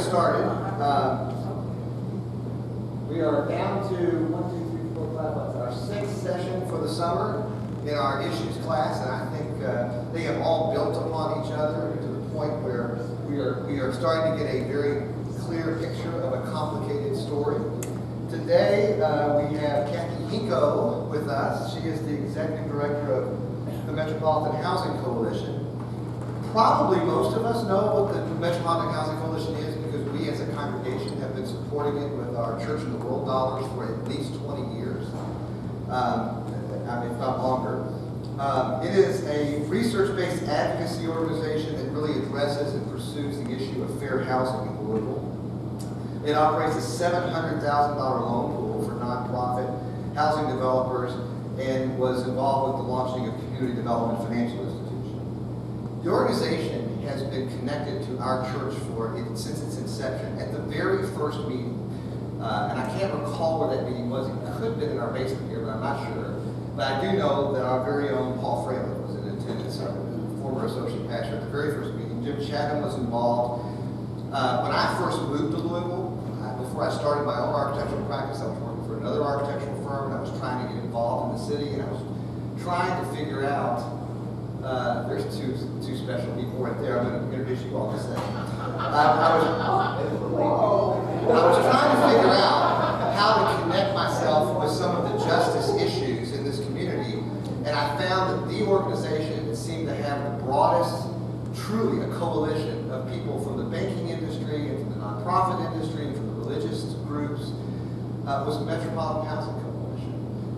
us started. We are down to 1, 2, 3, 4, 5, our sixth session for the summer in our issues class, and I think they have all built upon each other to the point where we are starting to get a very clear picture of a complicated story. Today we have Cathy Hinko with us. She is the Executive Director of the Metropolitan Housing Coalition. Probably most of us know what the Metropolitan Housing Coalition is because we as a congregation have been supporting it with our Church in the World dollars for at least 20 years, if not longer. It is a research-based advocacy organization that really addresses and pursues the issue of fair housing in Louisville. It operates a $700,000 loan pool for nonprofit housing developers and was involved with the launching of Community Development Financial Institution. The organization has been connected to our church since its inception. At the very first meeting, and I can't recall where that meeting was. It could have been in our basement here, but I'm not sure. But I do know that our very own Paul Fraley was in attendance, our former associate pastor at the very first meeting. Jim Chatham was involved. When I first moved to Louisville, before I started my own architectural practice, I was working for another architectural firm, and I was trying to get involved in the city, and I was trying to figure out, there's two special people right there. I'm going to introduce you all in a second. I was trying to figure out how to connect myself with some of the justice issues in this community, and I found that the organization seemed to have the broadest, truly a coalition of people from the banking industry and from the nonprofit industry and from the religious groups, was the Metropolitan Housing Coalition.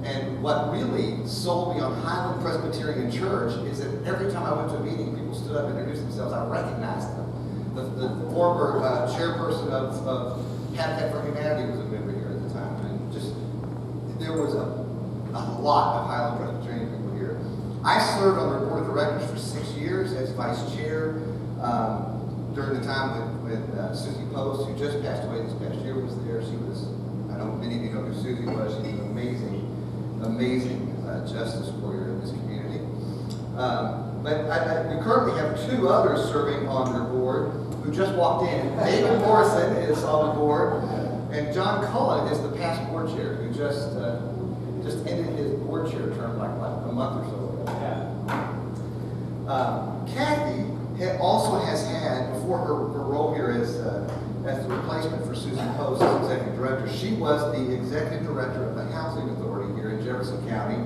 And what really sold me on Highland Presbyterian Church is that every time I went to a meeting, people stood up and introduced themselves. I recognized them. The former chairperson of Habitat for Humanity was a member here at the time. And just, there was a lot of Highland Presbyterian people here. I served on the board of directors for 6 years as vice chair during the time when Susie Post, who just passed away this past year, was there. She was, I know many of you know who Susie was. She was an amazing justice warrior in this community. But we currently have 2 others serving on their board who just walked in. David Morrison is on the board, and John Cullen is the past board chair who just ended his board chair term like a month or so ago. Cathy also has had, before her role here as the replacement for Susie Post as executive director, she was the executive director of the Housing Authority here in Jefferson County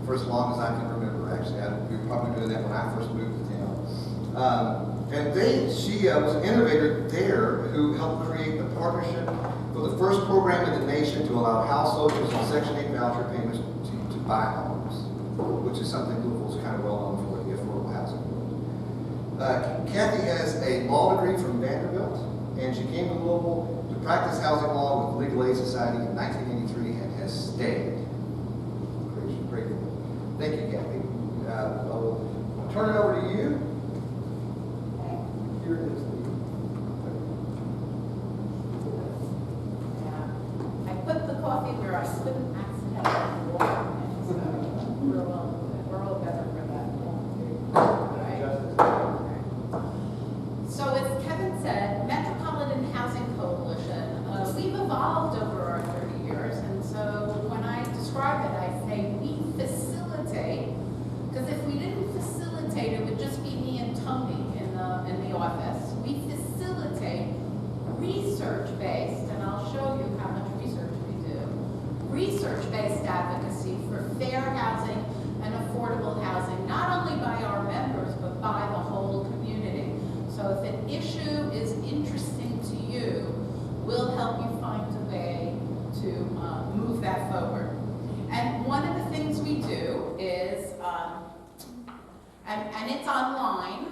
for as long as I can remember, actually. We were probably doing that when I first moved to town. She was an innovator there who helped create the partnership for the first program in the nation to allow households with Section 8 voucher payments to buy homes, which is something Louisville's kind of well known for, the affordable housing world. Cathy has a law degree from Vanderbilt, and she came to Louisville to practice housing law with Legal Aid Society in 1983 and has stayed. Grateful. Thank you, Cathy. I'll turn it over to you. Here it is. I put the coffee where I couldn't accidentally walk. So we're all better for that. Right? So as Kevin said, Metropolitan Housing Coalition, we've evolved over our 30 years, and so when I describe it, I say we facilitate, because if we didn't facilitate, it would just be me and Tony in the office. We facilitate research-based, and I'll show you how much research we do, research-based advocacy for fair housing and affordable housing, not only by our members, but by the whole community. So if an issue is interesting to you, we'll help you find a way to move that forward. And one of the things we do is, and it's online,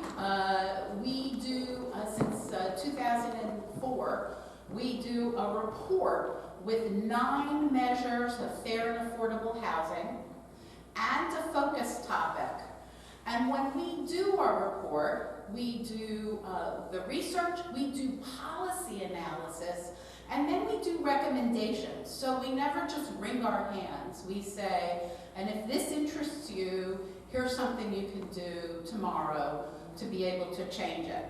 we do, since 2004, we do a report with 9 measures of fair and affordable housing and a focus topic. And when we do our report, we do the research, we do policy analysis, and then we do recommendations. So we never just wring our hands. We say, and if this interests you, here's something you can do tomorrow to be able to change it.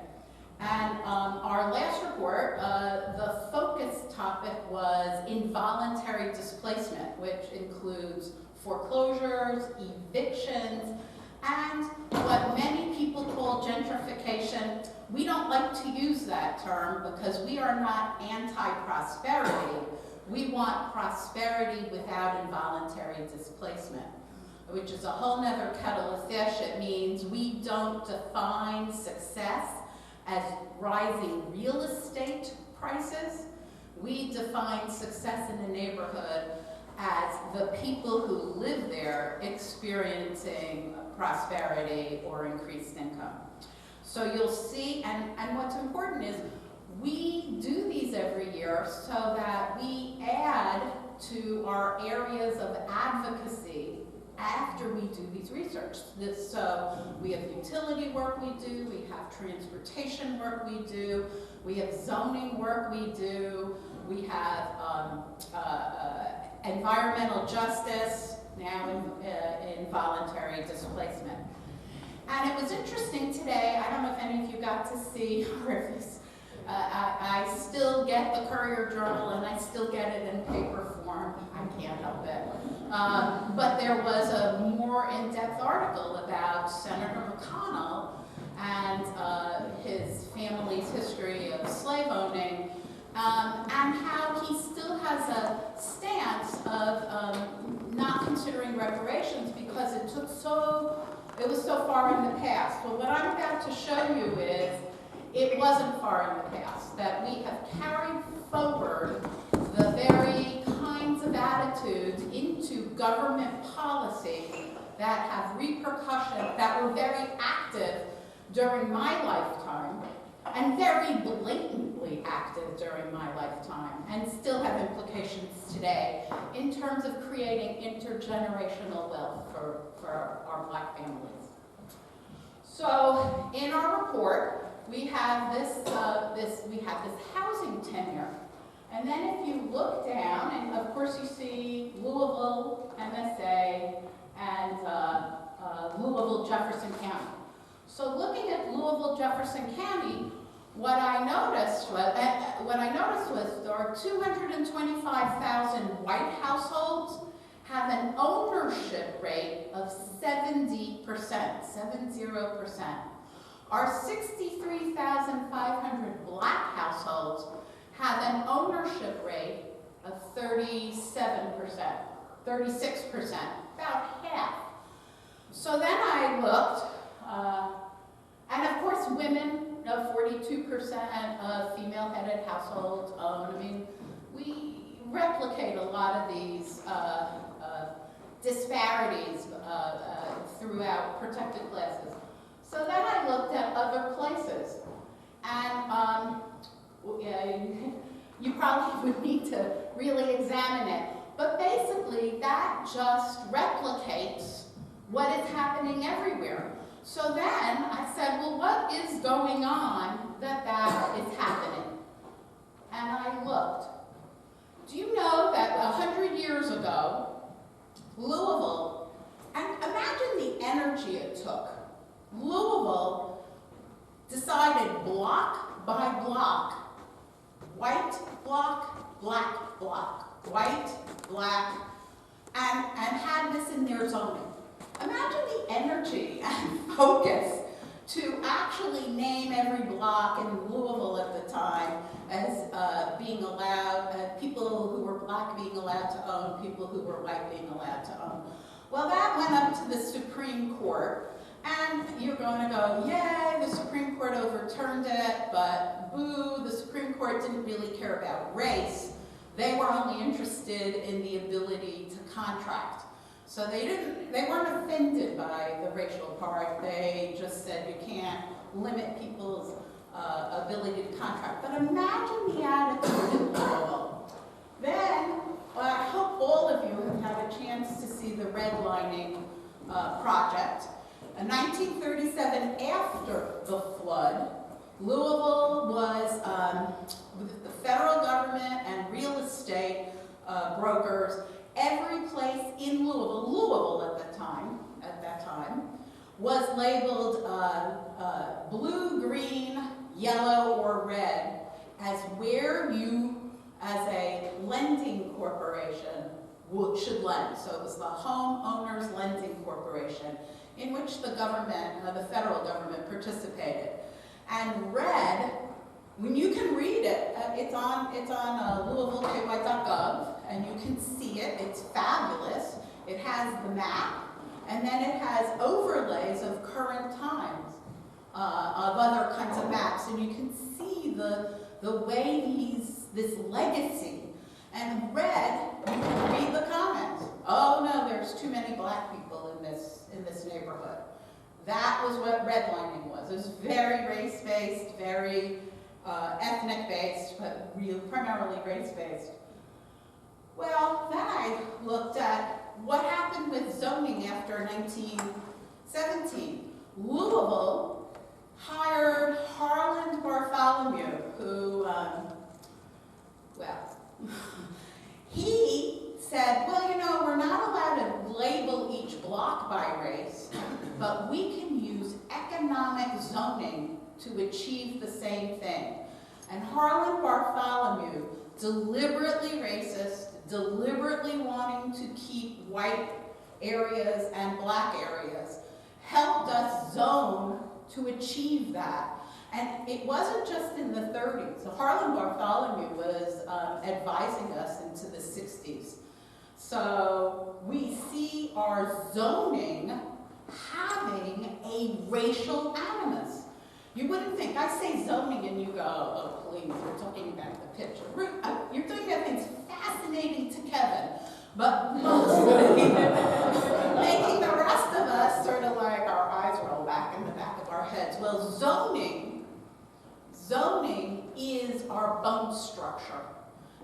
And our last report, the focus topic was involuntary displacement, which includes foreclosures, evictions, and what many people call gentrification. We don't like to use that term because we are not anti-prosperity. We want prosperity without involuntary displacement, which is a whole nother kettle of fish. It means we don't define success as rising real estate prices. We define success in a neighborhood as the people who live there experiencing prosperity or increased income. So you'll see, and what's important is we do these every year so that we add to our areas of advocacy after we do these research. So we have utility work we do, we have transportation work we do, we have zoning work we do, we have environmental justice, now in voluntary displacement. And it was interesting today, I don't know if any of you got to see, or if this, I still get the Courier Journal and I still get it in paper form. I can't help it. But there was a more in-depth article about Senator McConnell and his family's history of slave owning, and how he still has a stance of not considering reparations because it was so far in the past. Well, what I'm about to show you is it wasn't far in the past, that we have carried forward the very kinds of attitudes into government policy that have repercussions, that were very active during my lifetime, and very blatantly active during my lifetime, and still have implications today in terms of creating intergenerational wealth for our Black families. So in our report, we have this housing tenure. And then if you look down, and of course you see Louisville, MSA, and Louisville, Jefferson County. So looking at Louisville, Jefferson County, what I noticed was there are 225,000 white households have an ownership rate of 70%, 70%. Our 63,500 Black households have an ownership rate of 37%, 36%, about half. So then I looked, and of course women, 42% of female-headed households own. I mean, we replicate a lot of these disparities throughout protected classes. So then I looked at other places, and you probably would need to really examine it. But basically, that just replicates what is happening everywhere. So then I said, well, what is going on that is happening? And I looked. Do you know that 100 years ago, Louisville, and imagine the energy it took. Louisville decided block by block, white block, black block, white, black, and had this in their zoning. Imagine the energy and focus to actually name every block in Louisville at the time as being allowed, people who were Black being allowed to own, people who were white being allowed to own. Well, that went up to the Supreme Court, and you're going to go, yay, the Supreme Court overturned it, but boo, the Supreme Court didn't really care about race. They were only interested in the ability to contract. So they weren't offended by the racial part. They just said you can't limit people's ability to contract. But imagine the attitude in Louisville. Then, I hope all of you have had a chance to see the redlining project. In 1937, after the flood, Louisville was, with the federal government and real estate brokers, every place in Louisville at that time, was labeled blue, green, yellow or red, as where you, as a lending corporation, should lend. So it was the Homeowners Lending Corporation, in which the government, the federal government, participated. And red, when you can read it, it's on LouisvilleKY.gov, and you can see it. It's fabulous. It has the map, and then it has overlays of current times, of other kinds of maps, and you can see the way this legacy. And red, you can read the comments. Oh no, there's too many black people in this neighborhood. That was what redlining was. It was very race-based, very ethnic-based, but primarily race-based. Well, then I looked at what happened with zoning after 1917. Louisville hired Harland Bartholomew, who, he said, well, you know, we're not allowed to label each block by race, but we can use economic zoning to achieve the same thing. And Harlan Bartholomew, deliberately racist, deliberately wanting to keep white areas and black areas, helped us zone to achieve that. And it wasn't just in the 30s. So Harlan Bartholomew was advising us into the 60s. So we see our zoning having a racial animus. You wouldn't think, I say zoning and you go, oh please, we're talking about the picture. You're doing that thing's fascinating to Kevin, but mostly making the rest of us sort of like our eyes roll back in the back of our heads. Well, zoning is our bone structure,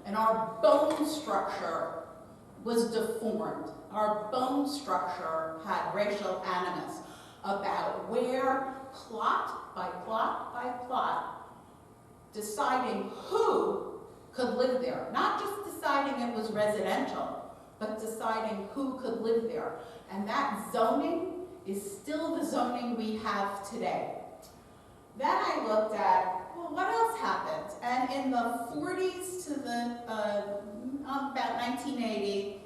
and our bone structure was deformed. Our bone structure had racial animus about where, plot by plot by plot, deciding who could live there. Not just deciding it was residential, but deciding who could live there. And that zoning is still the zoning we have today. Then I looked at, well, what else happened? And in the 40s to about 1980,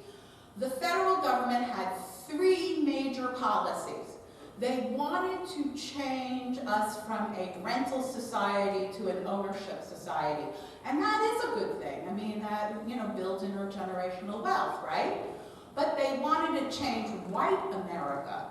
the federal government had three major policies. They wanted to change us from a rental society to an ownership society. And that is a good thing. I mean, that, you know, builds intergenerational wealth, right? But they wanted to change white America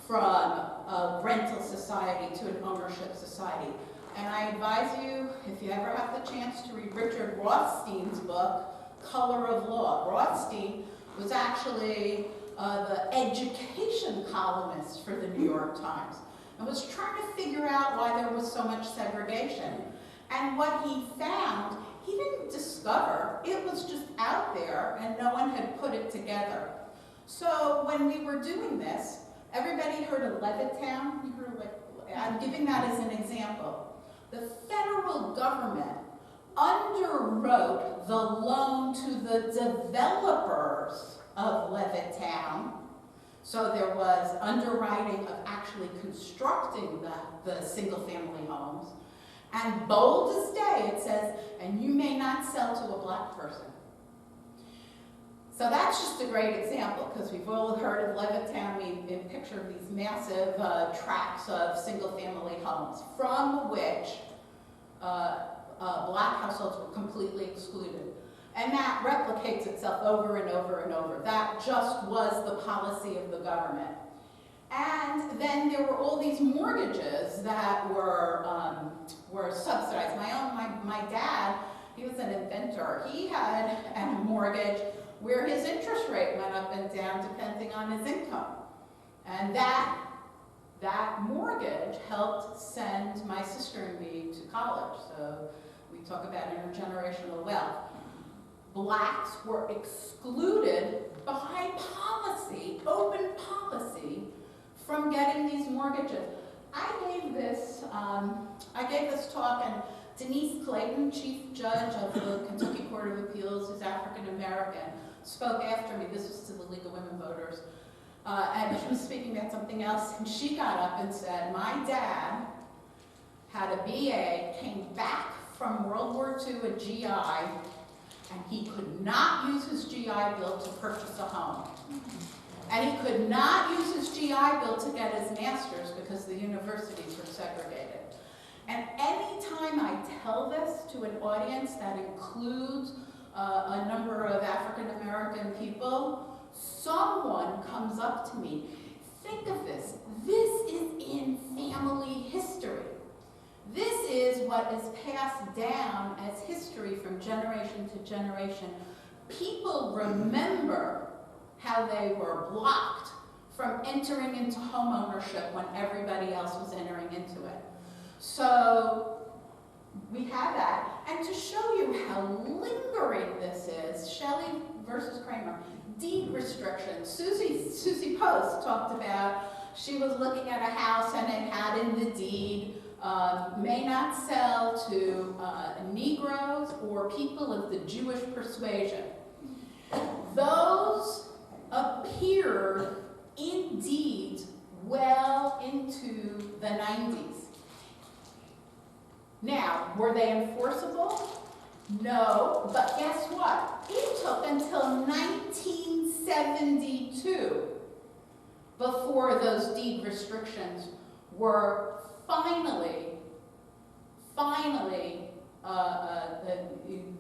from a rental society to an ownership society. And I advise you, if you ever have the chance, to read Richard Rothstein's book, Color of Law. Rothstein was actually the education columnist for the New York Times and was trying to figure out why there was so much segregation. And what he found, he didn't discover, it was just out there and no one had put it together. So when we were doing this, everybody heard of Levittown? You heard, like, I'm giving that as an example. The federal government underwrote the loan to the developers of Levittown. So there was underwriting of actually constructing the single-family homes. And bold as day, it says, and you may not sell to a black person. So that's just a great example, because we've all heard of Levittown. We picture these massive tracts of single-family homes, from which black households were completely excluded. And that replicates itself over and over and over. That just was the policy of the government. And then there were all these mortgages that were subsidized. My dad, he was an inventor. He had a mortgage where his interest rate went up and down depending on his income. And that mortgage helped send my sister and me to college. So we talk about intergenerational wealth. Blacks were excluded by policy, open policy, from getting these mortgages. I gave this talk, and Denise Clayton, Chief Judge of the Kentucky Court of Appeals, who's African American, spoke after me. This was to the League of Women Voters. And she was speaking about something else, and she got up and said, my dad had a BA, came back from World War II, a GI, and he could not use his GI Bill to purchase a home. And he could not use his GI Bill to get his master's because the universities were segregated. And any time I tell this to an audience that includes a number of African American people, someone comes up to me. Think of this. This is in family history. This is what is passed down as history from generation to generation. People remember how they were blocked from entering into home ownership when everybody else was entering into it. So we have that. And to show you how lingering this is, Shelley versus Kramer, deed restrictions. Susie Post talked about, she was looking at a house and it had in the deed, may not sell to Negroes or people of the Jewish persuasion. Those appeared in deeds well into the 90s. Now, were they enforceable? No, but guess what? It took until 1972 before those deed restrictions were finally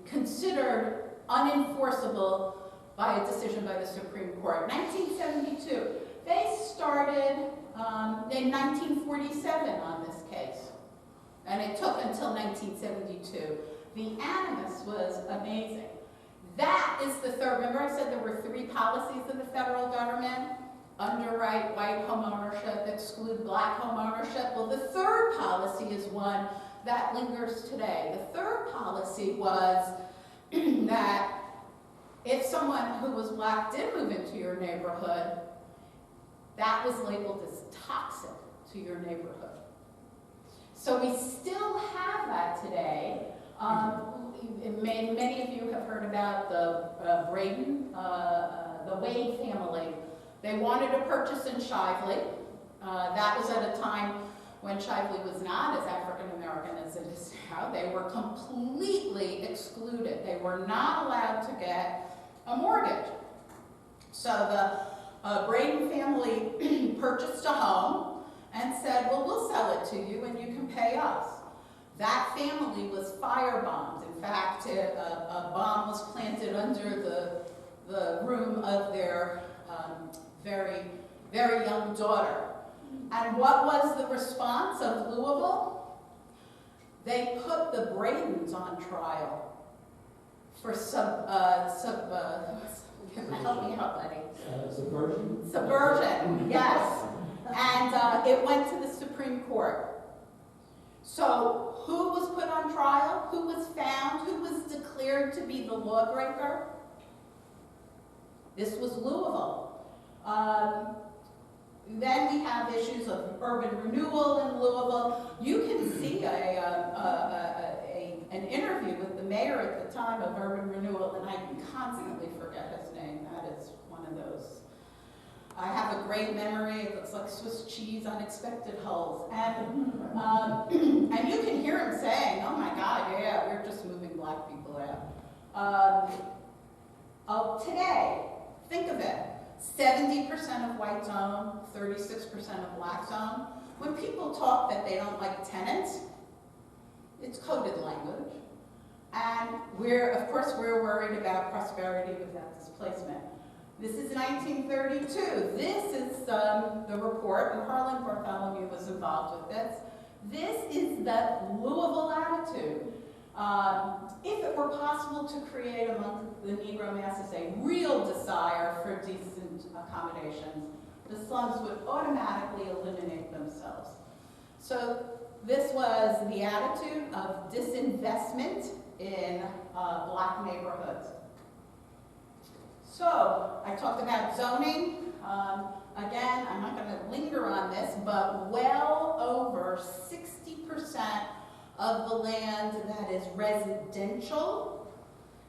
considered unenforceable by a decision by the Supreme Court. 1972. They started in 1947 on this case, and it took until 1972. The animus was amazing. That is the third. Remember I said there were 3 policies of the federal government? Underwrite white home ownership, exclude black home ownership. Well, the third policy is one that lingers today. The third policy was that if someone who was black did move into your neighborhood, that was labeled as toxic to your neighborhood. So we still have that today. Many of you have heard about the the Wade family. They wanted to purchase in Shively. That was at a time when Shively was not as African American as it is now. They were completely excluded. They were not allowed to get a mortgage. So the Braden family purchased a home and said, well, we'll sell it to you and you can pay us. That family was firebombed. In fact, a bomb was planted under the room of their very, very young daughter. And what was the response of Louisville? They put the Bradens on trial for help me out, buddy. Subversion? Subversion, yes. And it went to the Supreme Court. So who was put on trial? Who was found? Who was declared to be the lawbreaker? This was Louisville. Then we have issues of urban renewal in Louisville. You can see an interview with the mayor at the time of urban renewal, and I can constantly forget his name. That is one of those. I have a great memory. It looks like Swiss cheese, unexpected holes. And you can hear him saying, oh my God, yeah, we're just moving black people out. Today, think of it. 70% of whites own, 36% of blacks own. When people talk that they don't like tenants, it's coded language. And of course, we're worried about prosperity without displacement. This is 1932. This is the report, and Harlan Bartholomew was involved with this. This is the Louisville attitude. If it were possible to create among the Negro masses a real desire for decent accommodations, the slums would automatically eliminate themselves. So this was the attitude of disinvestment in black neighborhoods. So I talked about zoning. Again, I'm not going to linger on this, but well over 60% of the land that is residential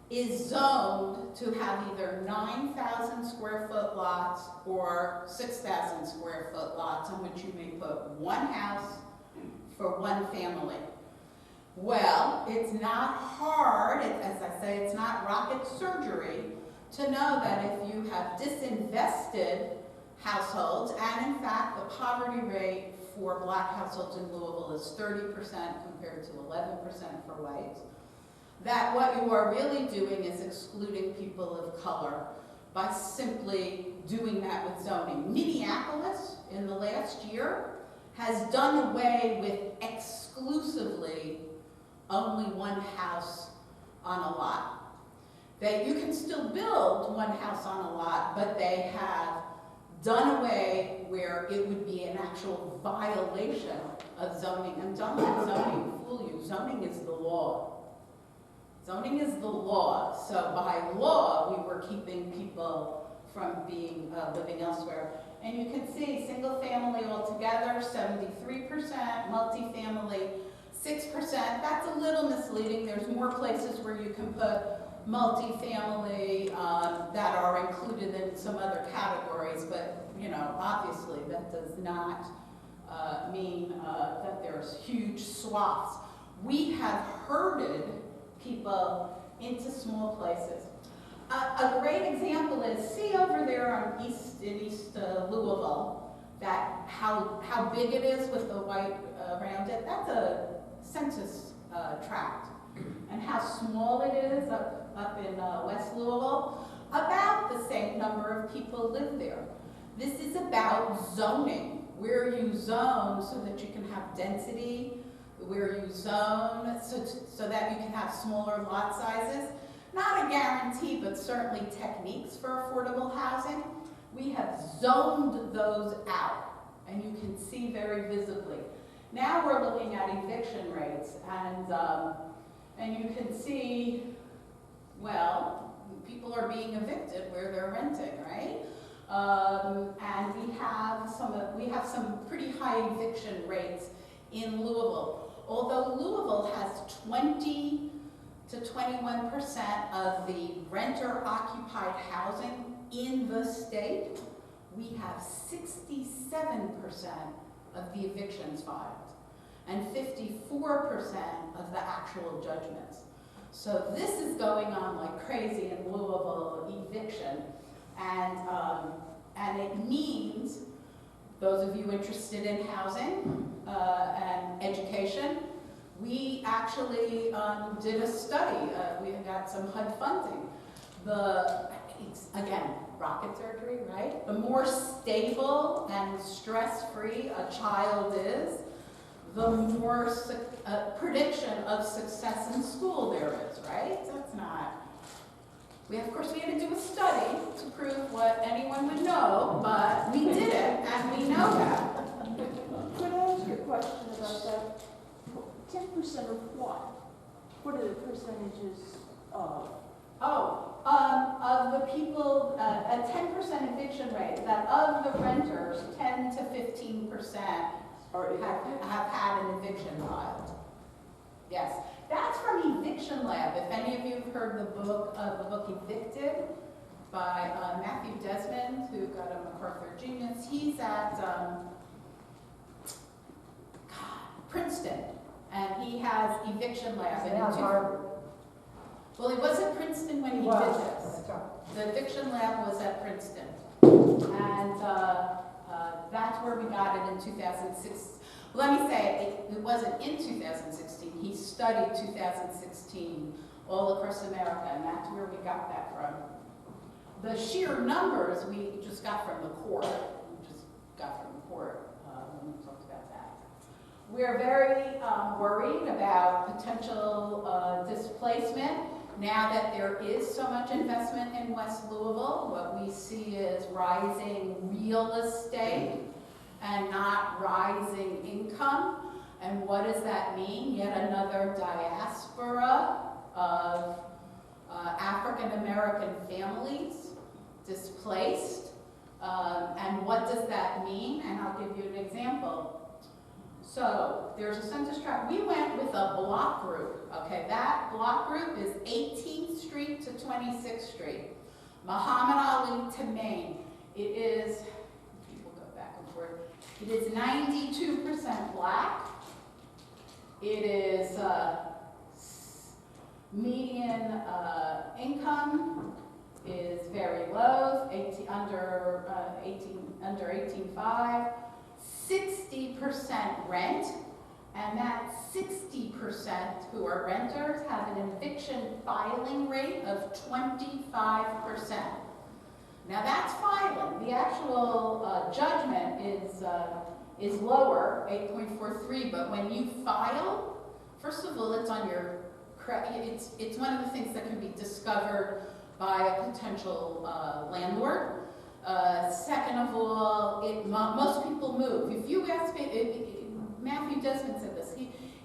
is zoned to have either 9,000 square foot lots or 6,000 square foot lots on which you may put one house, for one family. Well, it's not hard, as I say, it's not rocket surgery to know that if you have disinvested households, and in fact the poverty rate for black households in Louisville is 30% compared to 11% for whites, that what you are really doing is excluding people of color by simply doing that with zoning. Minneapolis, in the last year, has done away with exclusively only one house on a lot. You can still build one house on a lot, but they have done away where it would be an actual violation of zoning. And don't let zoning fool you. Zoning is the law. Zoning is the law. So by law, we were keeping people from being living elsewhere. And you can see single family altogether, 73%, multifamily, 6%. That's a little misleading. There's more places where you can put multifamily that are included in some other categories, but you know, obviously that does not mean that there's huge swaths. We have herded people into small places. A great example is, see over there in East Louisville, that how big it is with the white around it. That's a census tract. And how small it is up in West Louisville. About the same number of people live there. This is about zoning, where you zone so that you can have density, where you zone so that you can have smaller lot sizes. Not a guarantee, but certainly techniques for affordable housing. We have zoned those out, and you can see very visibly. Now we're looking at eviction rates, and you can see, well, people are being evicted where they're renting, right? And we have some pretty high eviction rates in Louisville. Although Louisville has 20 to 21% of the renter-occupied housing in the state, we have 67% of the evictions filed and 54% of the actual judgments. So this is going on like crazy in Louisville eviction, and it means, those of you interested in housing and education, we actually did a study. We got some HUD funding. It's, again, rocket surgery, right? The more stable and stress-free a child is, the more prediction of success in school there is, right? That's not... Of course, we had to do a study to prove what anyone would know, but we did it, and we know that. Could I ask you a question about that? 10% of what? What are the percentages of? Of the people, a 10% eviction rate, that of the renters, 10 to 15% have had an eviction filed. Yes, that's from Eviction Lab. If any of you have heard the book Evicted by Matthew Desmond, who got a MacArthur Genius, he's at Princeton, and he has Eviction Lab. Well, he was at Princeton when he did this. The Eviction Lab was at Princeton, and that's where we got it in 2006. Let me say, it wasn't in 2016. He studied 2016 all across America, and that's where we got that from. The sheer numbers we just got from the court. When we talked about that. We're very worried about potential displacement. Now that there is so much investment in West Louisville, what we see is rising real estate and not rising income. And what does that mean? Yet another diaspora of African American families displaced. And what does that mean? And I'll give you an example. So there's a census tract. We went with a block group. Okay, that block group is 18th Street to 26th Street, Muhammad Ali to Maine. It is, people go back and forth, it is 92% black It is median income is very low, under 18.5, 60% rent, and that 60% who are renters have an eviction filing rate of 25%. Now that's filing. The actual judgment is lower, 8.43, but when you file, first of all, it's on your credit. It's one of the things that can be discovered by a potential landlord. Second of all, most people move. If you ask me, Matthew Desmond said this.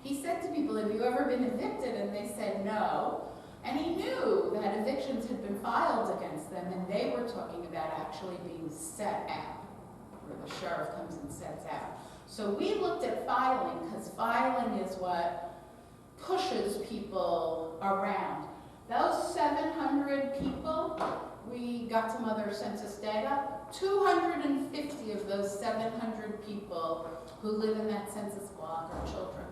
He said to people, "Have you ever been evicted?" And they said no. And he knew that evictions had been filed against them, and they were talking about actually being set out, where the sheriff comes and sets out. So we looked at filing, because filing is what pushes people around. Those 700 people, we got some other census data, 250 of those 700 people who live in that census block are children.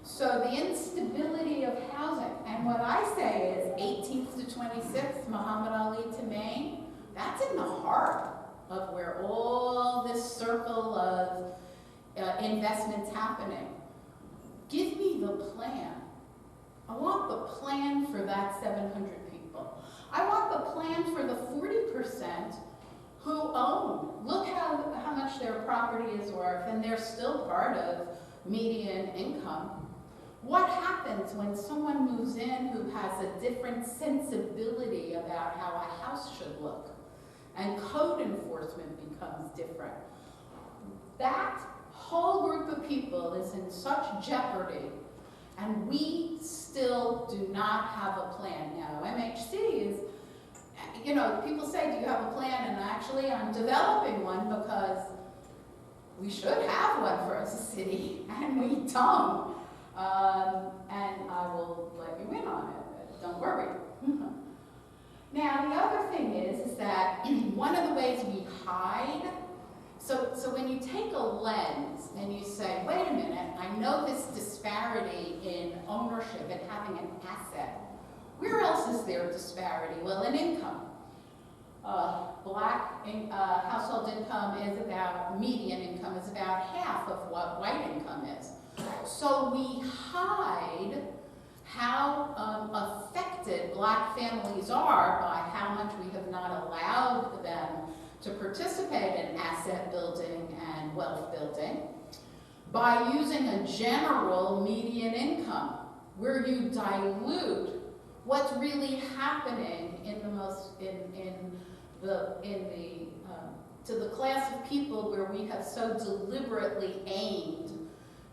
So the instability of housing, and what I say is 18th to 26th, Muhammad Ali to Maine, that's in the heart of where all this circle of investments happening. Give me the plan. I want the plan for that 700 people. I want the plan for the 40% who own. Look how much their property is worth, and they're still part of median income. What happens when someone moves in who has a different sensibility about how a house should look? And code enforcement becomes different. That whole group of people is in such jeopardy, and we still do not have a plan. Now, MHC is, you know, people say, do you have a plan? And actually, I'm developing one because we should have one for us, a city, and we don't. And I will let you in on it, don't worry. Now, the other thing is that one of the ways we hide, so when you take a lens and you say, wait a minute, I know this disparity in ownership and having an asset. Where else is there disparity? Well, in income. Black household income is about, median income is about half of what white income is. So we hide how affected black families are by how much we have not allowed them to participate in asset building and wealth building by using a general median income where you dilute what's really happening in to the class of people where we have so deliberately aimed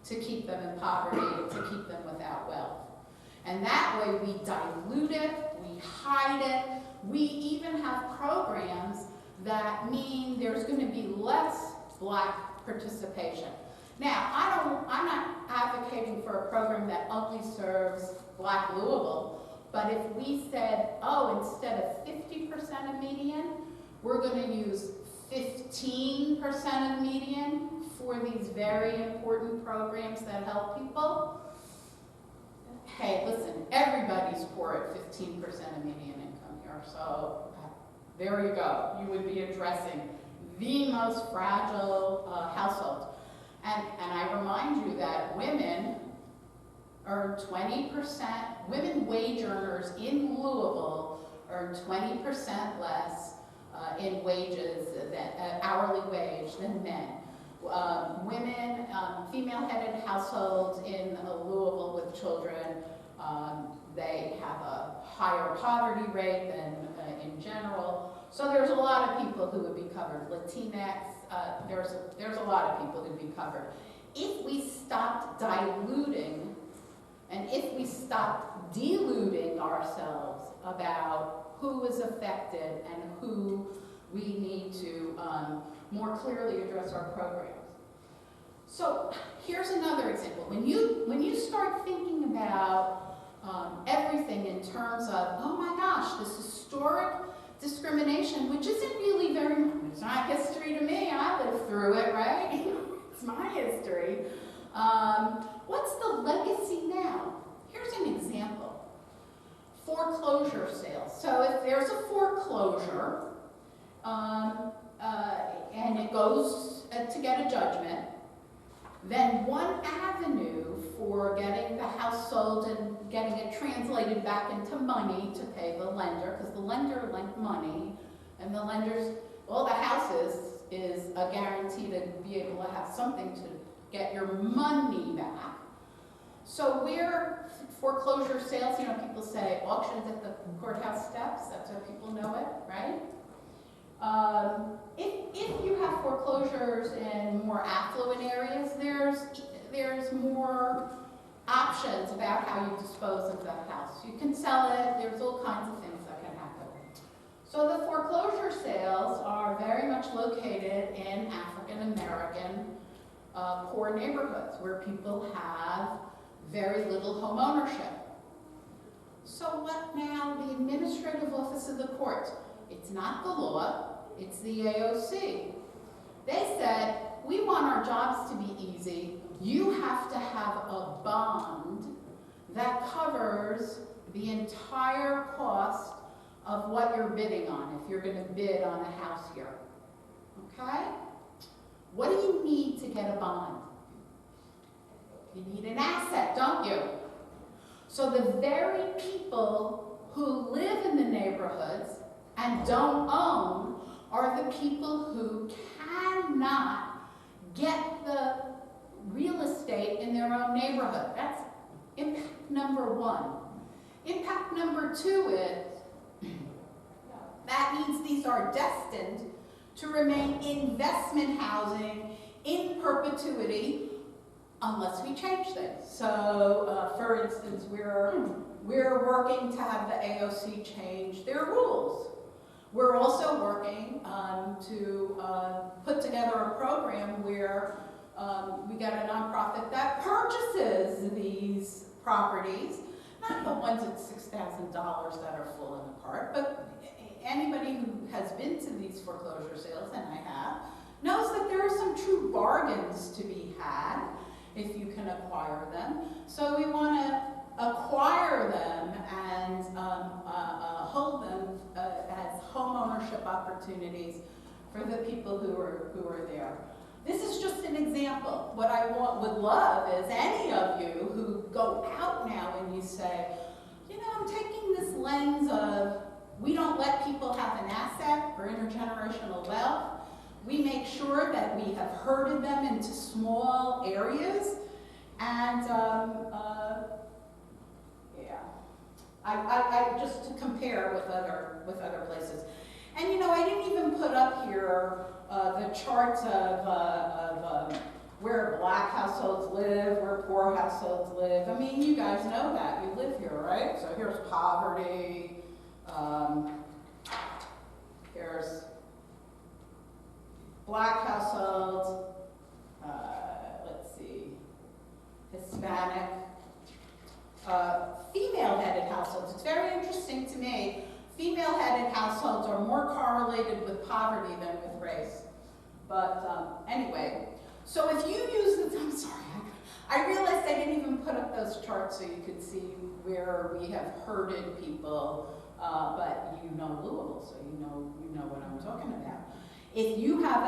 to keep them in poverty, to keep them without wealth. And that way we dilute it, we hide it, we even have programs that mean there's going to be less black participation. Now, I'm not advocating for a program that only serves Black Louisville, but if we said, oh, instead of 50% of median, we're going to use 15% of median for these very important programs that help people. Hey, listen, everybody's poor at 15% of median income here, so there you go. You would be addressing the most fragile households. And I remind you that women earn 20%, women wage earners in Louisville earn 20% less in wages, hourly wage, than men. Women, female-headed households in Louisville with children, they have a higher poverty rate than in general. So there's a lot of people who would be covered. Latinx, there's a lot of people who'd be covered. If we stopped diluting and if we stopped deluding ourselves about who is affected and who we need to more clearly address our programs. So here's another example. When you start thinking about everything in terms of, oh my gosh, this historic discrimination, which isn't really very, it's not history to me, I lived through it, right? It's my history. What's the legacy now? Here's an example. Foreclosure sales. So if there's a foreclosure, and it goes to get a judgment, then one avenue for getting the house sold and getting it translated back into money to pay the lender, because the lender lent money, and the lender's, all the house is a guarantee to be able to have something to get your money back. So where foreclosure sales, you know, people say auctions at the courthouse steps, that's how people know it, right? If you have foreclosures in more affluent areas, there's more options about how you dispose of the house. You can sell it, there's all kinds of things that can happen. So the foreclosure sales are very much located in African American poor neighborhoods where people have very little home ownership. So what now? The Administrative Office of the Court. It's not the law, it's the AOC. They said, we want our jobs to be easy. You have to have a bond that covers the entire cost of what you're bidding on, if you're going to bid on a house here. Okay? What do you need to get a bond? You need an asset, don't you? So the very people who live in the neighborhoods and don't own are the people who cannot get the real estate in their own neighborhood. That's impact number one. Impact number two is that means these are destined to remain investment housing in perpetuity unless we change things. So, for instance, we're working to have the AOC change their rules. We're also working to put together a program where we got a nonprofit that purchases these properties, not the ones at $6,000 that are falling apart, but anybody who has been to these foreclosure sales, and I have, knows that there are some true bargains to be had if you can acquire them. So we want to acquire them and hold them as home ownership opportunities for the people who are there. This is just an example. What I would love is any of you who go out now and you say, you know, I'm taking this lens of we don't let people have an asset for intergenerational wealth. We make sure that we have herded them into small areas, and yeah, I just to compare with other places. And you know, I didn't even put up here the charts of where black households live, where poor households live. I mean, you guys know that. You live here, right? So here's poverty. Here's black households, let's see, Hispanic, female-headed households. It's very interesting to me. Female-headed households are more correlated with poverty than with race. But anyway, so if you use this, I'm sorry, I realized I didn't even put up those charts so you could see where we have herded people. But you know Louisville, so you know what I'm talking about. If you have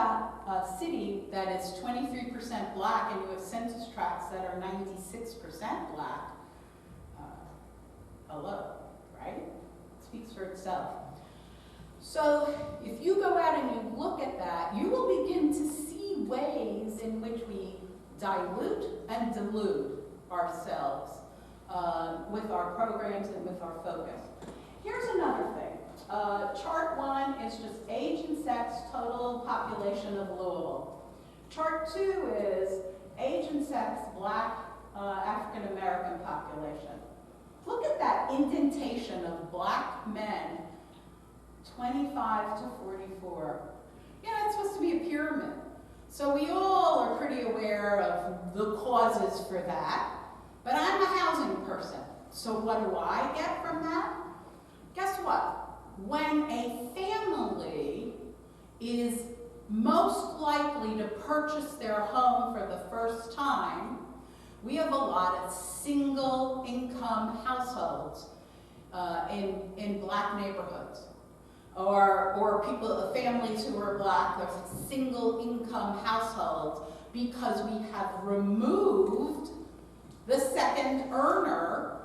a city that is 23% black and you have census tracts that are 96% black, hello, right? It speaks for itself. So if you go out and you look at that, you will begin to see ways in which we dilute and delude ourselves with our programs and with our focus. Here's another thing. Chart 1 is just age and sex, total population of Louisville. Chart 2 is age and sex, black African American population. Look at that indentation of black men, 25 to 44. Yeah, it's supposed to be a pyramid. So we all are pretty aware of the causes for that. But I'm a housing person. So what do I get from that? Guess what? When a family is most likely to purchase their home for the first time, We have a lot of single income households in black neighborhoods. Or people, families who are black, there's single income households because we have removed the second earner,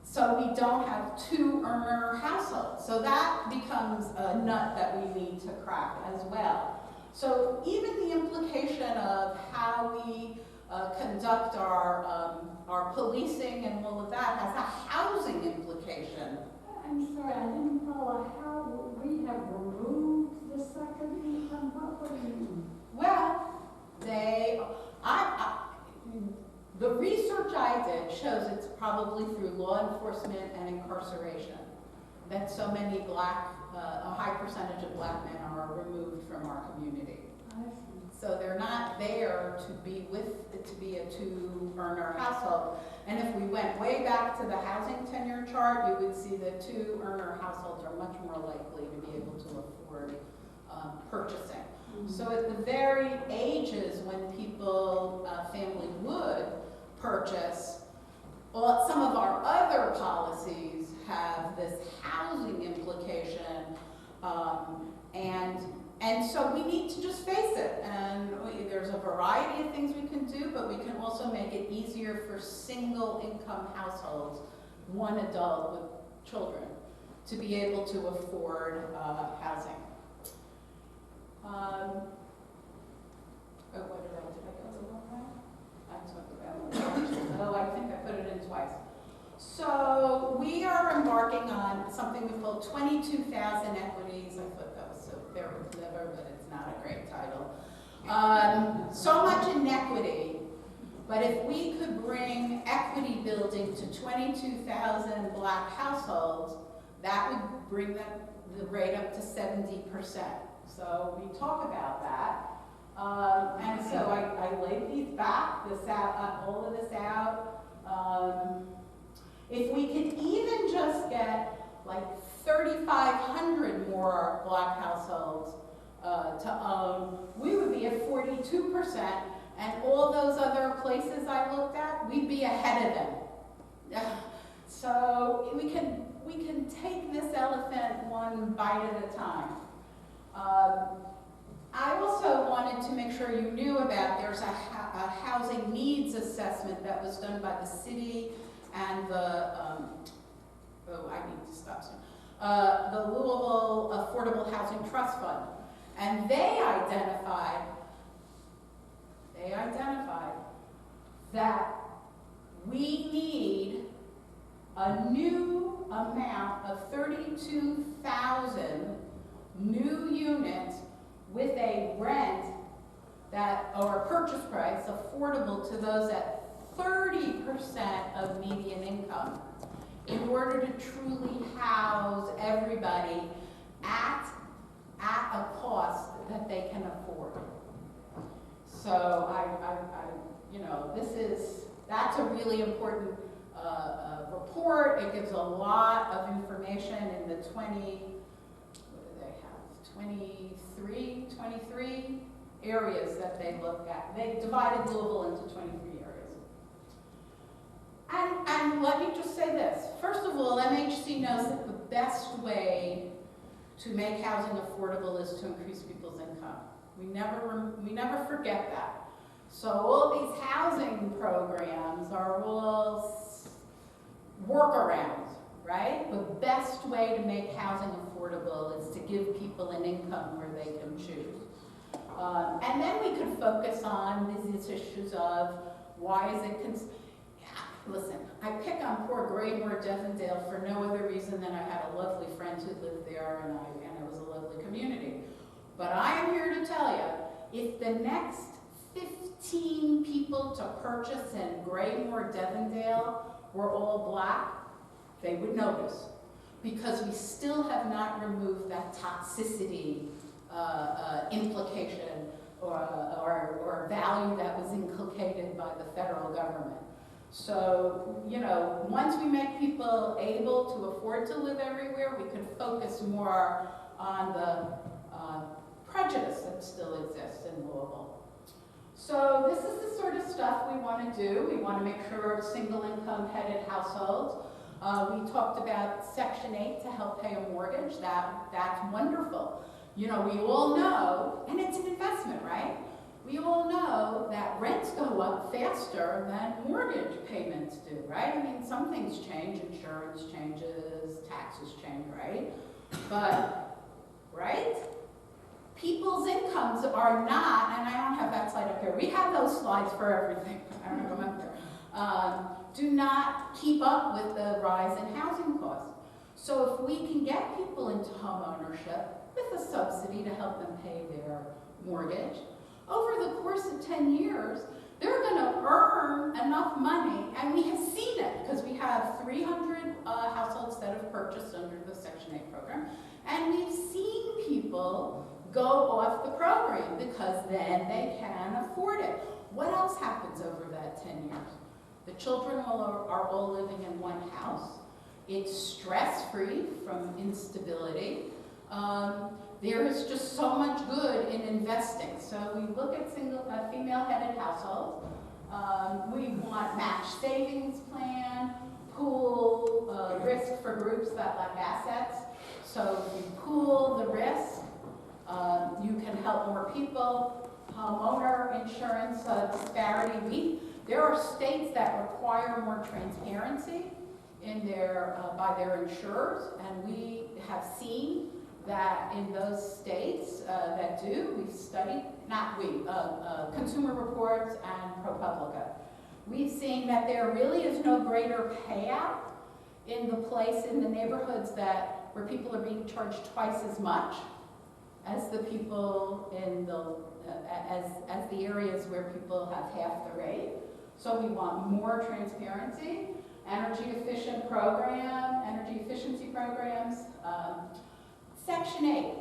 so we don't have two earner households. So that becomes a nut that we need to crack as well. So even the implication of how we conduct our policing and all of that has a housing implication. I'm sorry, I didn't follow how we have removed the second income. What do you mean? Well, the research I did shows it's probably through law enforcement and incarceration that so many a high percentage of black men are removed from our community. I see. So they're not there to be a two-earner household. And if we went way back to the housing tenure chart, you would see that two-earner households are much more likely to be able to afford purchasing. So at the very ages when family would purchase, some of our other policies have this housing implication, and so we need to just face it. And there's a variety of things we can do, but we can also make it easier for single income households, one adult with children, to be able to afford housing. Did I go the wrong way? I talked about I think I put it in twice. So we are embarking on something we call 22,000 equities. I thought that was so very clever, but it's not a great title. So much inequity, but if we could bring equity building to 22,000 black households, that would bring the rate up to 70%. So we talk about that. And so I laid these back, all of this out. If we could even just get like 3,500 more black households to own, we would be at 42%, and all those other places I looked at, we'd be ahead of them. So we can take this elephant one bite at a time. I also wanted to make sure you knew there's a housing needs assessment that was done by the city and I need to stop soon. The Louisville Affordable Housing Trust Fund. And they identified that we need a new amount of 32,000 new units with a rent or a purchase price affordable to those at 30% of median income in order to truly house everybody at a cost that they can afford. So that's a really important report. It gives a lot of information in the 23 areas that they looked at. They divided Louisville into 23 areas. And let me just say this. First of all, MHC knows that the best way to make housing affordable is to increase people's income. We never forget that. So all these housing programs are all workarounds, right? The best way to make housing affordable is to give people an income where they can choose. And then we could focus on these issues of why is it, listen, I pick on poor Graymore Devondale for no other reason than I had a lovely friend who lived there and it was a lovely community. But I am here to tell you, if the next 15 people to purchase in Graymore Devondale were all black, they would notice. Because we still have not removed that toxicity implication or value that was inculcated by the federal government. So, once we make people able to afford to live everywhere, we could focus more on the prejudice that still exists in Louisville. So this is the sort of stuff we want to do. We want to make sure single income headed households. We talked about Section 8 to help pay a mortgage. That's wonderful. You know, we all know, and it's an investment, right? We all know that rents go up faster than mortgage payments do, right? I mean, some things change, insurance changes, taxes change, right? But, right? People's incomes are not, and I don't have that slide up here. We have those slides for everything. I don't have them up there. Do not keep up with the rise in housing costs. So if we can get people into home ownership with a subsidy to help them pay their mortgage, over the course of 10 years, they're going to earn enough money, and we have seen it because we have 300 households that have purchased under the Section 8 program, and we've seen people go off the program because then they can afford it. What else happens over that 10 years? The children are all living in one house. It's stress-free from instability. There is just so much good in investing. So we look at female-headed households. We want match savings plan, pool risk for groups that lack assets. So if you pool the risk, you can help more people. Homeowner insurance disparity. There are states that require more transparency in by their insurers, and we have seen that in those states that do, we've studied, Consumer Reports and ProPublica. We've seen that there really is no greater payout in the neighborhoods where people are being charged twice as much as the people in as the areas where people have half the rate. So we want more transparency, energy efficiency programs. Section 8.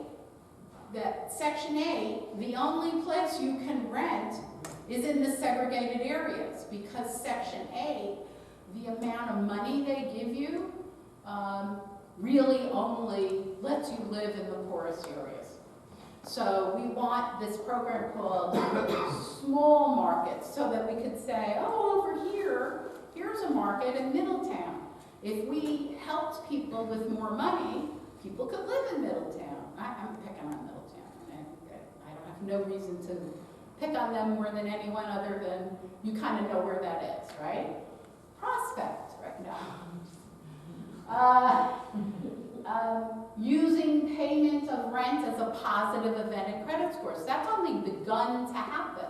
Section 8, the only place you can rent is in the segregated areas, because Section 8, the amount of money they give you really only lets you live in the poorest areas. So we want this program called small markets, so that we could say, oh, over here, here's a market in Middletown. If we helped people with more money, people could live in Middletown. I'm picking on Middletown. I don't have no reason to pick on them more than anyone other than you kind of know where that is, right? Prospect, right now. Using payment of rent as a positive event in credit scores. That's only begun to happen.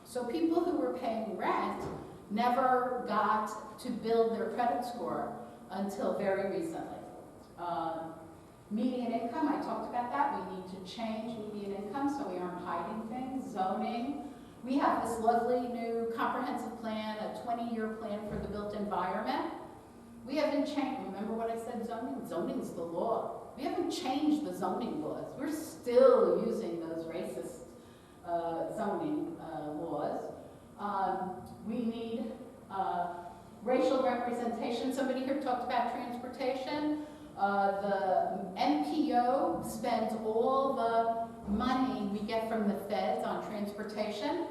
So people who were paying rent never got to build their credit score until very recently. Median income, I talked about that. We need to change median income so we aren't hiding things. Zoning. We have this lovely new comprehensive plan, a 20-year plan for the built environment. We haven't changed, remember what I said, zoning? Zoning's the law. We haven't changed the zoning laws. We're still using those racist zoning laws. We need racial representation. Somebody here talked about transportation. The MPO spends all the money we get from the feds on transportation.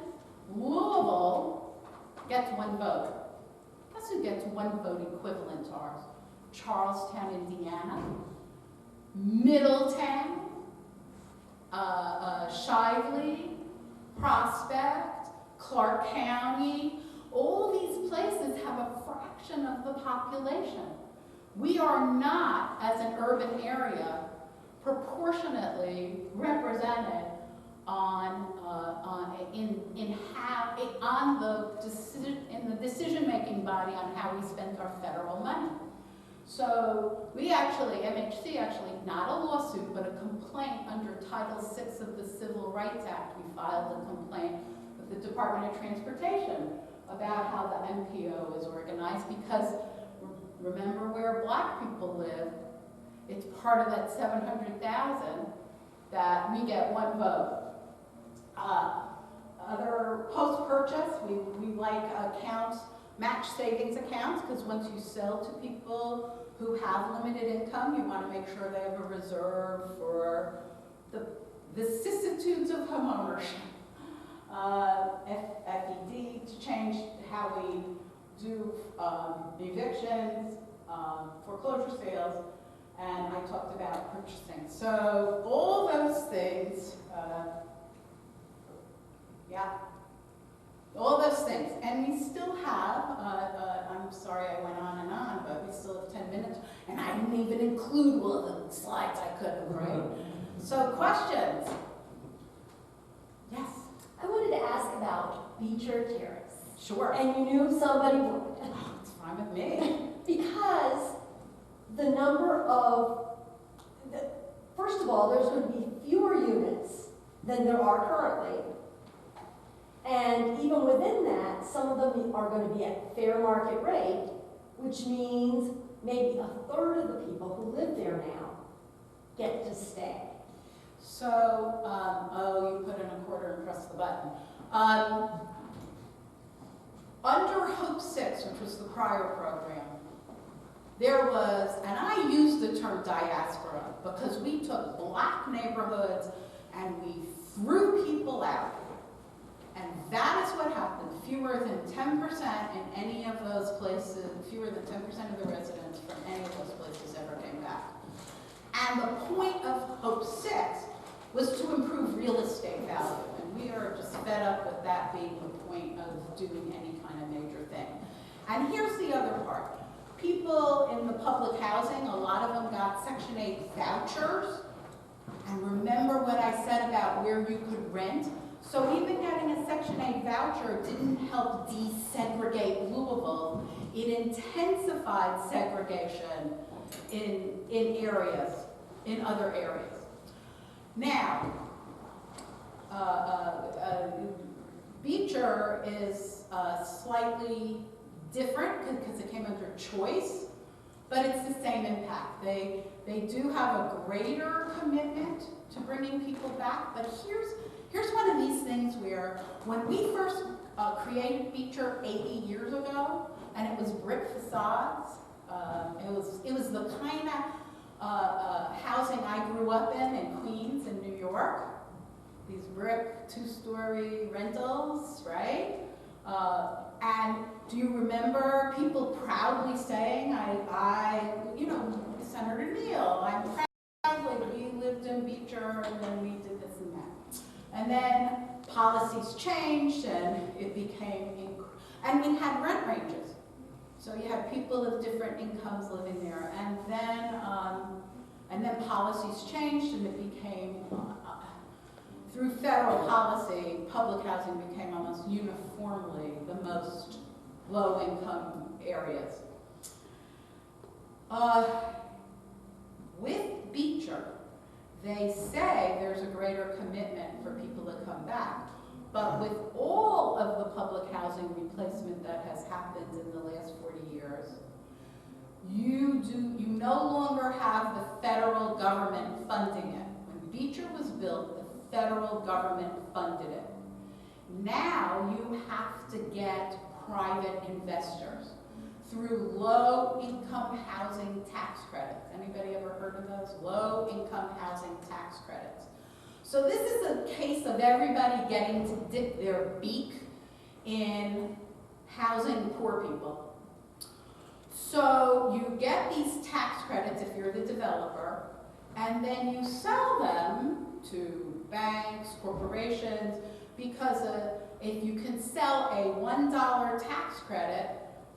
Louisville gets one vote. Guess who gets one vote equivalent to ours? Charlestown, Indiana, Middletown, Shively, Prospect, Clark County. All these places have a fraction of the population. We are not, as an urban area, proportionately represented in the decision-making body on how we spend our federal money. So we actually, MHC actually, not a lawsuit, but a complaint under Title VI of the Civil Rights Act. We filed a complaint with the Department of Transportation about how the MPO is organized, because remember where black people live, it's part of that 700,000 that we get one vote. Other post-purchase, we like accounts, match savings accounts, because once you sell to people who have limited income, you want to make sure they have a reserve for the vicissitudes of homeownership. FED, to change how we do evictions, foreclosure sales, and I talked about purchasing. So all those things, all those things. And we still have, I'm sorry I went on, but we still have 10 minutes, and I didn't even include all of the slides I could have, right? So questions? Yes? I wanted to ask about Beecher Terrace. Sure. And you knew somebody would. Oh, it's fine with me. Because the number of, first of all, there's going to be fewer units than there are currently. And even within that, some of them are going to be at fair market rate, which means maybe a third of the people who live there now get to stay. So, oh, you put in a quarter and press the button. Under Hope 6, which was the prior program, there was, and I use the term diaspora because we took black neighborhoods and we threw people out. And that is what happened. Fewer than 10% in any of those places, fewer than 10% of the residents from any of those places ever came back. And the point of Hope 6 was to improve real estate value. And we are just fed up with that being the point of doing any kind of major thing. And here's the other part. People in the public housing, a lot of them got Section 8 vouchers. And remember what I said about where you could rent? So even getting a Section 8 voucher didn't help desegregate Louisville. It intensified segregation in areas, in other areas. Now, Beecher is slightly different because it came under choice, but it's the same impact. They do have a greater commitment to bringing people back, but here's one of these things where when we first created Beecher 80 years ago, and it was brick facades, it was the kind of housing I grew up in Queens and New York. These brick two-story rentals, right? And do you remember people proudly saying, you know, Senator Neal, I'm proudly, we lived in Beecher and then we did this and that. And then policies changed and it became, and we had rent ranges. So you had people of different incomes living there. And then policies changed and it became, through federal policy, public housing became almost uniformly the most low-income areas. With Beecher, they say there's a greater commitment for people to come back. But with all of the public housing replacement that has happened in the last 40 years, you no longer have the federal government funding it. When Beecher was built, the federal government funded it. Now you have to get private investors through low-income housing tax credits. Anybody ever heard of those? Low-income housing tax credits. So this is a case of everybody getting to dip their beak in housing poor people. So you get these tax credits if you're the developer, and then you sell them to banks, corporations, because if you can sell a $1 tax credit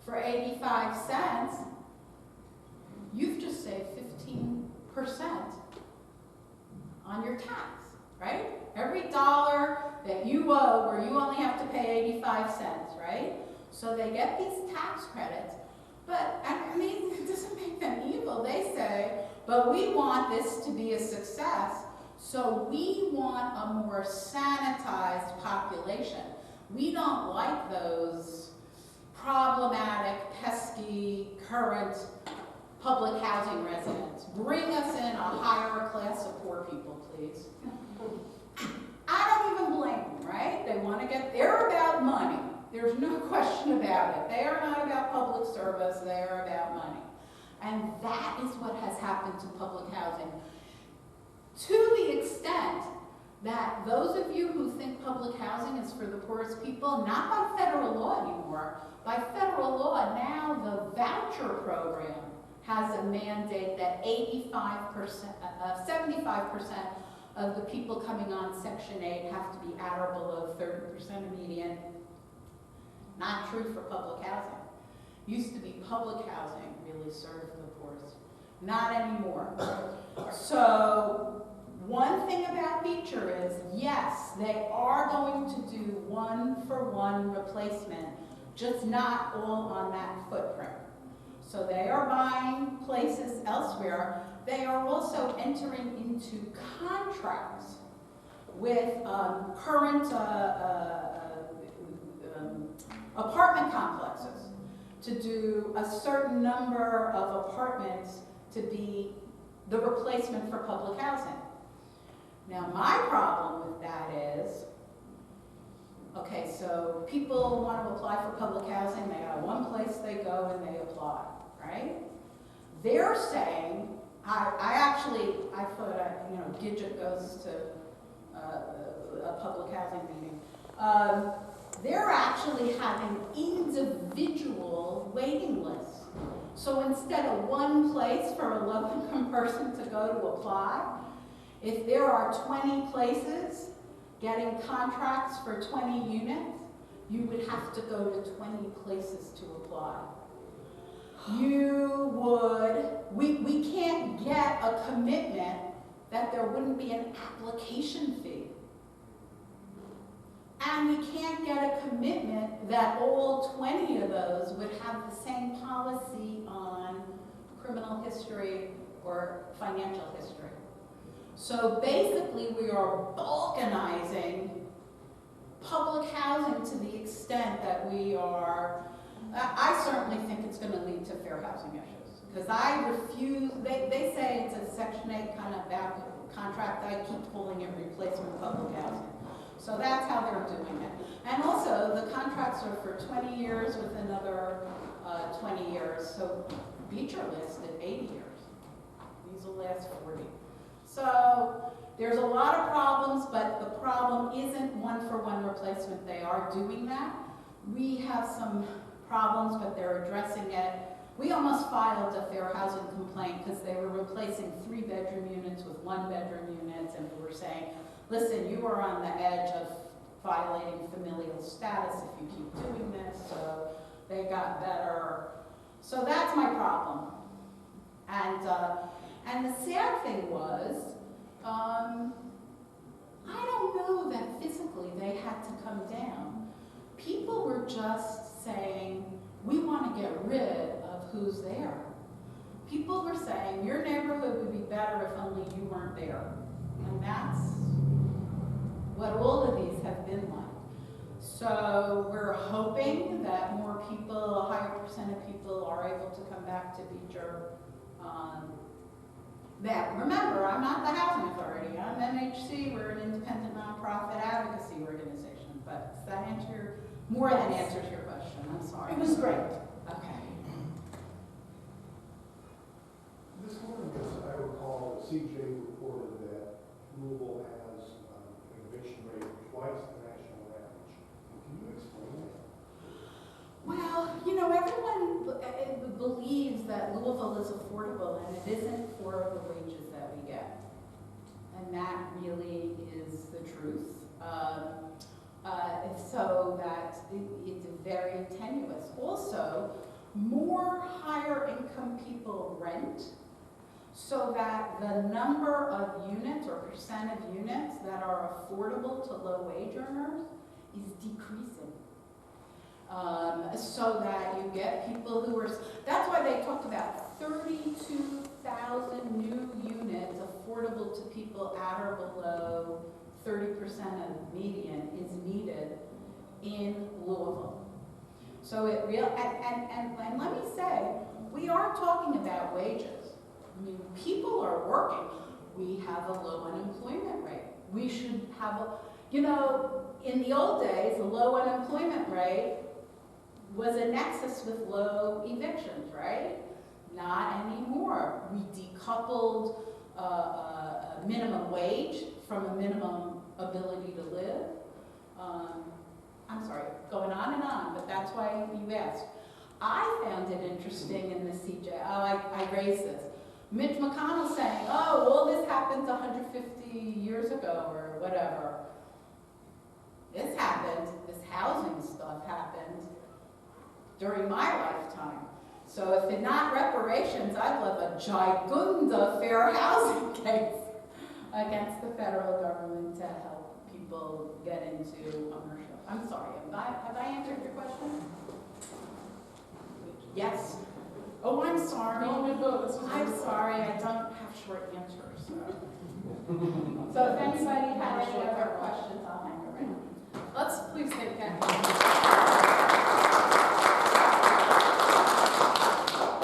for 85 cents, you've just saved 15% on your tax, right? Every dollar that you owe where you only have to pay 85 cents, right? So they get these tax credits, but I mean, it doesn't make them evil. They say, but we want this to be a success, so we want a more sanitized population. We don't like those problematic, pesky, current public housing residents. Bring us in a higher class of poor people, please. I don't even blame them, right? They want to they're about money. There's no question about it. They are not about public service, they are about money. And that is what has happened to public housing. To the extent that those of you who think public housing is apartments for the poorest people, not by federal law anymore. By federal law, now the voucher program has a mandate that 75% of the people coming on Section 8 have to be at or below 30% of median. Not true for public housing. Used to be public housing really served the poorest. Not anymore. So one thing about Beecher is, yes, they are going to do one-for-one replacement, just not all on that footprint. So they are buying places elsewhere. They are also entering into contracts with current apartment complexes to do a certain number of apartments to be the replacement for public housing. Now, my problem with that is, okay, so people want to apply for public housing, they got one place they go and they apply, right? They're saying, I thought, Gidget goes to a public housing meeting. They're actually having individual waiting lists. So instead of one place for a low-income person to go to apply, if there are 20 places getting contracts for 20 units, you would have to go to 20 places to apply. We can't get a commitment that there wouldn't be an application fee. And we can't get a commitment that all 20 of those would have the same policy on criminal history or financial history. So basically we are balkanizing public housing to the extent that we are, I certainly think it's going to lead to fair housing issues. Because I refuse, they say it's a Section 8 kind of contract, I keep calling it replacement public housing. So that's how they're doing it. And also, the contracts are for 20 years with another 20 years. So Beecher listed 80 years. These will last 40. So there's a lot of problems, but the problem isn't one-for-one replacement. They are doing that. We have some problems, but they're addressing it. We almost filed a fair housing complaint because they were replacing 3-bedroom units with 1-bedroom units, and we were saying, listen, you are on the edge of violating familial status if you keep doing this, so they got better. So that's my problem. And the sad thing was, I don't know that physically they had to come down. People were just saying, we want to get rid of who's there. People were saying, your neighborhood would be better if only you weren't there. And that's what all of these have been like. So we're hoping that more people, a higher percent of people are able to come back to Beecher. That, remember, I'm not the housing authority. I'm MHC. We're an independent nonprofit advocacy organization. But does that answer more than answers your question? I'm sorry. It was great. Okay. This morning, as I recall, the CJ reported that Louisville has an eviction rate twice the national average. Can you explain that? Well, everyone believes that Louisville is affordable, and it isn't for the wages that we get. And that really is the truth. So that it's very tenuous. Also, more higher income people rent, so that the number of units or percent of units that are affordable to low wage earners is decreasing. So that you get people who are, that's why they talked about 32,000 new units affordable to people at or below 30% of median is needed in Louisville. So it and let me say, we are talking about wages. I mean, people are working. We have a low unemployment rate. We should have a, in the old days, the low unemployment rate was a nexus with low evictions, right? Not anymore. We decoupled a minimum wage from a minimum ability to live. I'm sorry, going on and on, but that's why you asked. I found it interesting in the CJ, I raised this. Mitch McConnell saying, oh, well, this happened 150 years ago or whatever. This happened, this housing stuff happened during my lifetime. So if it's not reparations, I'd love a gigunda fair housing case against the federal government to help people get into ownership. I'm sorry, have I answered your question? Yes. Oh, I'm sorry. I'm sorry, I don't have short answers. So if anybody has any other questions, I'll hang around. Let's please thank Cathy.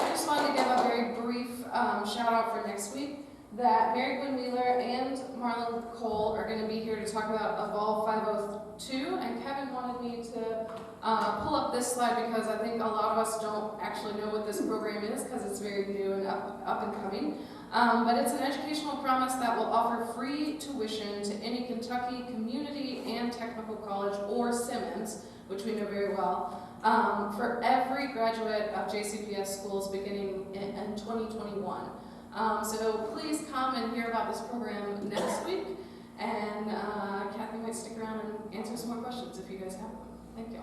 I just wanted to give a very brief shout out for next week that Mary Gwynn Wheeler and Marlon Cole are going to be here to talk about Evolve 502, and Kevin wanted me to pull up this slide because I think a lot of us don't actually know what this program is because it's very new and up and coming. But it's an educational promise that will offer free tuition to any Kentucky community and technical college or Simmons, which we know very well, for every graduate of JCPS schools beginning in 2021. So please come and hear about this program next week, and Cathy might stick around and answer some more questions if you guys have them. Thank you.